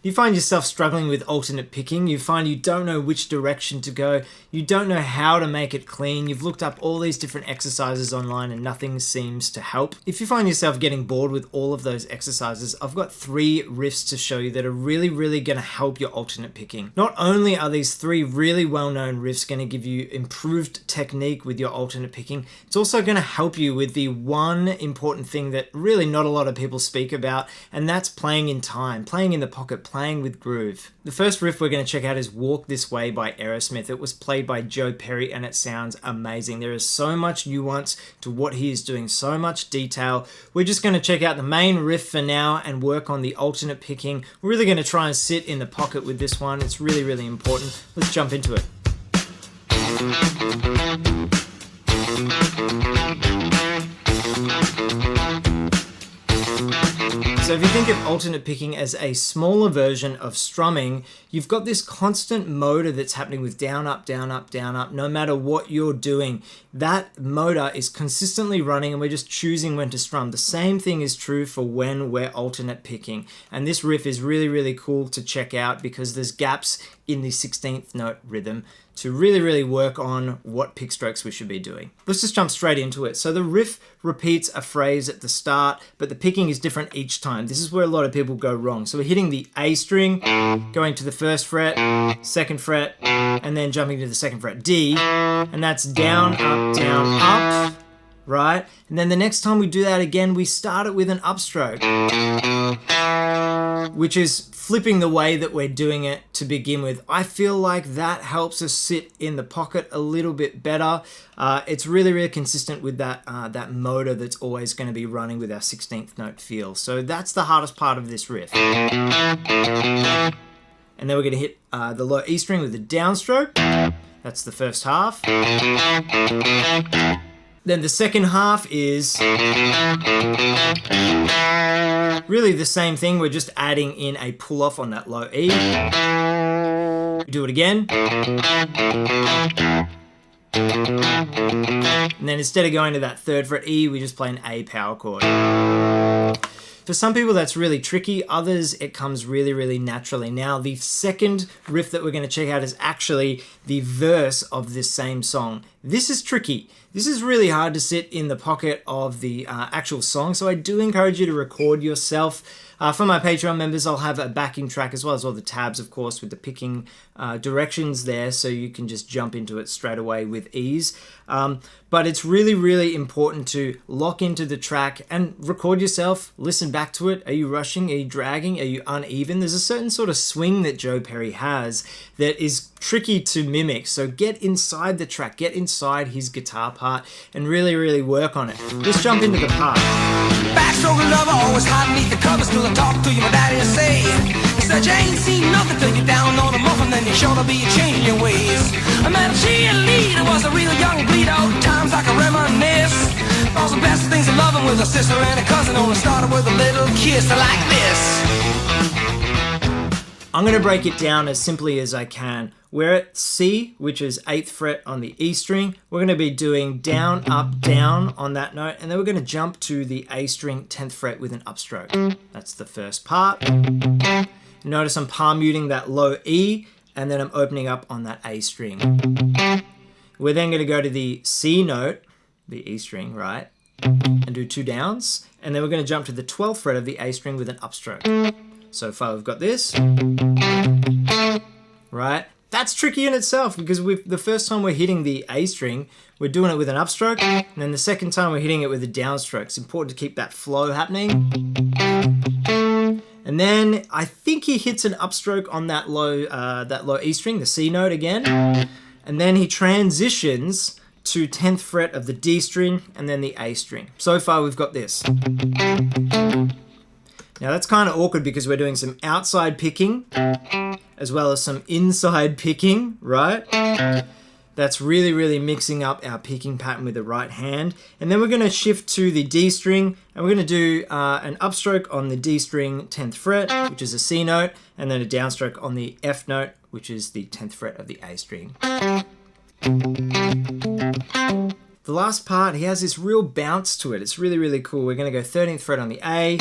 You find yourself struggling with alternate picking, you find you don't know which direction to go, you don't know how to make it clean, you've looked up all these different exercises online and nothing seems to help. If you find yourself getting bored with all of those exercises, I've got 3 riffs to show you that are really going to help your alternate picking. Not only are these 3 really well-known riffs going to give you improved technique with your alternate picking, it's also going to help you with the one important thing that really not a lot of people speak about, and that's playing in time, playing in the pocket, playing with groove. The first riff we're going to check out is Walk This Way by Aerosmith. It was played by Joe Perry and it sounds amazing. There is so much nuance to what he is doing, so much detail. We're just going to check out the main riff for now and work on the alternate picking. We're really going to try and sit in the pocket with this one. It's really important. Let's jump into it. So if you think of alternate picking as a smaller version of strumming, you've got this constant motor that's happening with down, up, down, up, down, up, no matter what you're doing. That motor is consistently running and we're just choosing when to strum. The same thing is true for when we're alternate picking. And this riff is really cool to check out because there's gaps in the 16th note rhythm to really work on what pick strokes we should be doing. Let's just jump straight into it. So the riff repeats a phrase at the start, but the picking is different each time. This is where a lot of people go wrong. So we're hitting the A string, going to the 1st fret, 2nd fret, and then jumping to the 2nd fret, D, and that's down, up, right? And then the next time we do that again, we start it with an upstroke, which is flipping the way that we're doing it to begin with. I feel like that helps us sit in the pocket a little bit better. It's really consistent with that motor that's always going to be running with our 16th note feel. So that's the hardest part of this riff. And then we're going to hit the low E string with the downstroke. That's the first half. Then the second half is really the same thing. We're just adding in a pull off on that low E. We do it again. And then instead of going to that 3rd fret E, we just play an A power chord. For some people that's really tricky, others it comes really naturally. Now the second riff that we're going to check out is actually the verse of this same song. This is tricky. This is really hard to sit in the pocket of the actual song, so I do encourage you to record yourself. For my Patreon members, I'll have a backing track as well as all the tabs, of course, with the picking directions there, so you can just jump into it straight away with ease. But it's really important to lock into the track and record yourself, listen back to it. Are you rushing? Are you dragging? Are you uneven? There's a certain sort of swing that Joe Perry has that is tricky to mimic. So get inside the track, get inside his guitar part and really work on it. Let's jump into the part. Backstroke lover, always hide beneath the covers. Still I talk to you, my daddy to say. He said you ain't seen nothing till you're down on the muffin, then you're sure to be changing your ways. I met a cheerleader, was a real young bleed out. Times I can reminisce. All the best things of loving with a sister and a cousin. Only started with a little kiss like this. I'm going to break it down as simply as I can. We're at C, which is 8th fret on the E string. We're going to be doing down, up, down on that note, and then we're going to jump to the A string 10th fret with an upstroke. That's the first part. Notice I'm palm muting that low E, and then I'm opening up on that A string. We're then going to go to the C note, the E string, right, and do 2 downs, and then we're going to jump to the 12th fret of the A string with an upstroke. So far we've got this, right? That's tricky in itself because the first time we're hitting the A string, we're doing it with an upstroke, and then the second time we're hitting it with a downstroke. It's important to keep that flow happening. And then I think he hits an upstroke on that low E string, the C note again, and then he transitions to 10th fret of the D string and then the A string. So far we've got this. Now that's kind of awkward because we're doing some outside picking as well as some inside picking, right? That's really mixing up our picking pattern with the right hand. And then we're going to shift to the D string and we're going to do an upstroke on the D string 10th fret, which is a C note, and then a downstroke on the F note, which is the 10th fret of the A string. The last part, he has this real bounce to it. It's really, really cool. We're going to go 13th fret on the A,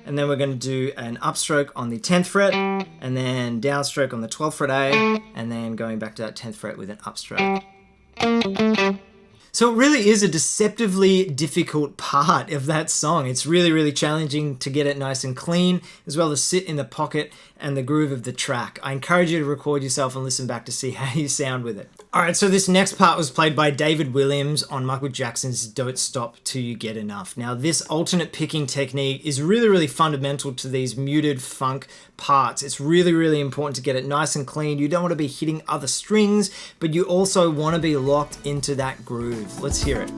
and then we're going to do an upstroke on the 10th fret, and then downstroke on the 12th fret A, and then going back to that 10th fret with an upstroke. So it really is a deceptively difficult part of that song. It's really, really challenging to get it nice and clean, as well as sit in the pocket and the groove of the track. I encourage you to record yourself and listen back to see how you sound with it. Alright, so this next part was played by David Williams on Michael Jackson's Don't Stop Till You Get Enough. Now, this alternate picking technique is really, really fundamental to these muted funk parts. It's really, really important to get it nice and clean. You don't want to be hitting other strings, but you also want to be locked into that groove. Let's hear it.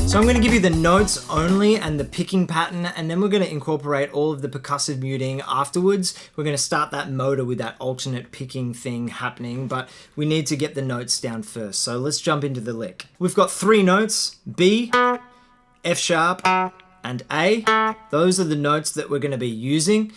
So I'm going to give you the notes only and the picking pattern, and then we're going to incorporate all of the percussive muting afterwards. We're going to start that motor with that alternate picking thing happening, but we need to get the notes down first. So let's jump into the lick. We've got 3 notes, B, F sharp, and A. Those are the notes that we're going to be using.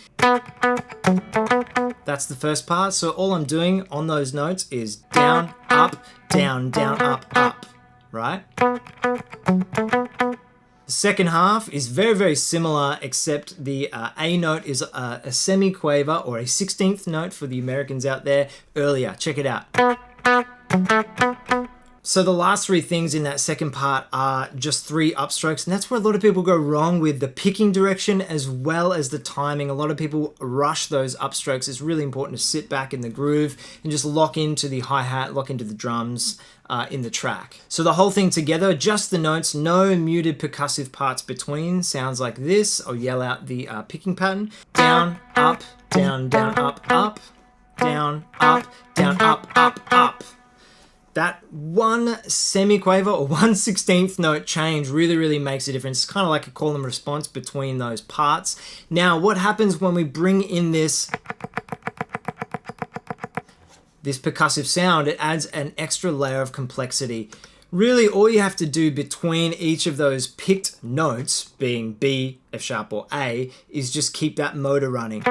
That's the first part. So all I'm doing on those notes is down, up, down, up, up. Right? The second half is very, very similar, except the A note is a semiquaver, or a 16th note for the Americans out there, earlier. Check it out. So the last 3 things in that second part are just 3 upstrokes, and that's where a lot of people go wrong with the picking direction as well as the timing. A lot of people rush those upstrokes. It's really important to sit back in the groove and just lock into the hi-hat, lock into the drums in the track. So the whole thing together, just the notes, no muted percussive parts between, sounds like this. I'll yell out the picking pattern. Down, up, down, up, up, down, up, up. That one semiquaver or 1/16th note change really, really makes a difference. It's kind of like a call and response between those parts. Now, what happens when we bring in this percussive sound? It adds an extra layer of complexity. Really, all you have to do between each of those picked notes, being B, F sharp, or A, is just keep that motor running.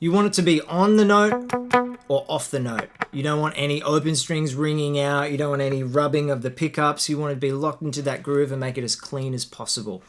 You want it to be on the note or off the note. You don't want any open strings ringing out. You don't want any rubbing of the pickups. You want it to be locked into that groove and make it as clean as possible.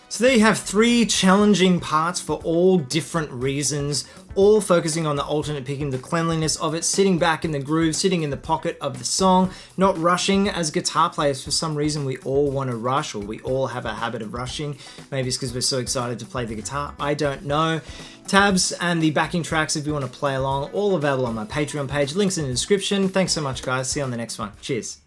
So there you have 3 challenging parts for all different reasons, all focusing on the alternate picking, the cleanliness of it, sitting back in the groove, sitting in the pocket of the song, not rushing. As guitar players, for some reason we all want to rush, or we all have a habit of rushing. Maybe it's because we're so excited to play the guitar. I don't know. Tabs and the backing tracks, if you want to play along, all available on my Patreon page. Links in the description. Thanks so much, guys. See you on the next one. Cheers.